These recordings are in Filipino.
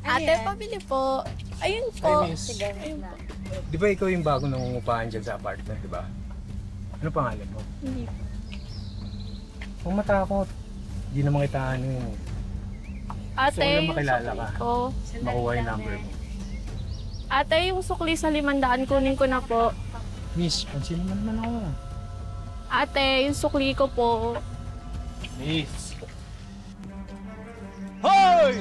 Ate, pabili po. Ayun po. Ay, miss. Ayun po. Di ba ikaw yung bago nangungupahan dyan sa apartment, di ba? Ano pangalan mo? Hindi po. Huwag matakot. Hindi naman kita ano yun. Ate, Gusto ko lang yung makilala sukli ka. ko. Makuha yung number mo. Ate, yung sukli sa 500 kunin ko na po. Miss, pansin mo naman ako. Ate, yung sukli ko po. Miss. Hoy!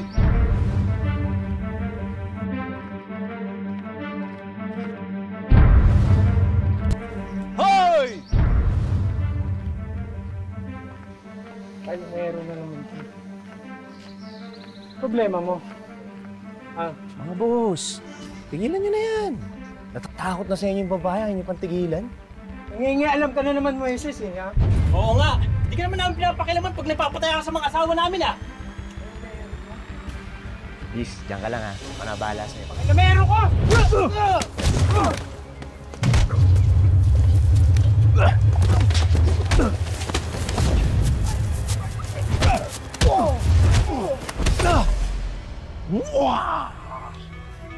Hoy! Ay, meron na naman ito. Problema mo? Ah, Mga boss, tigilan nyo na yan. Natatakot na sa inyo yung babae, hindi pang tigilan. nangingialam ka na naman, Moises, eh, ha? Oo nga. Hindi ka naman namin pinapakilaman pag nagpapataya ka sa mga asawa namin, ah. Please, diyan ka lang ha. Manabala sa'yo. Na meron ko!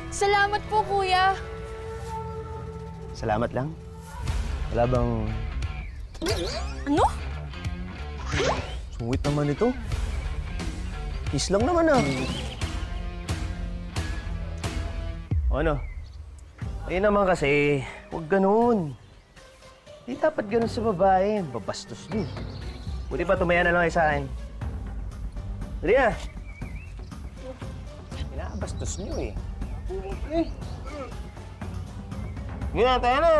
Salamat po, kuya. Salamat lang. Wala bang... Ano? Sungit naman ito. Kiss lang naman ah. O ano? Ayun naman kasi, huwag ganun. Hindi dapat ganun sa babae. Babastos niyo. Buti pa tumaya na lang kayo sa akin. Dali ah. Pinakabastos niyo eh. Ngayon, tayo na.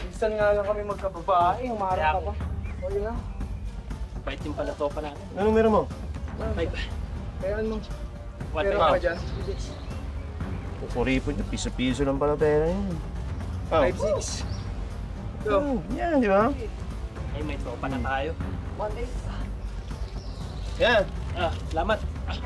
Minsan nga lang kami magkababae, umarap ka pa. O, yun na. Bait din pala to pa natin. Anong meron mo? Bye. Kaya ano, What meron the- ka dyan? Kukuripon niyo, piso-piso lang pala pera yun. 5-6. Go. Yan, di ba? Ay, may tropa na tayo. Yan. Ah, salamat. Ah.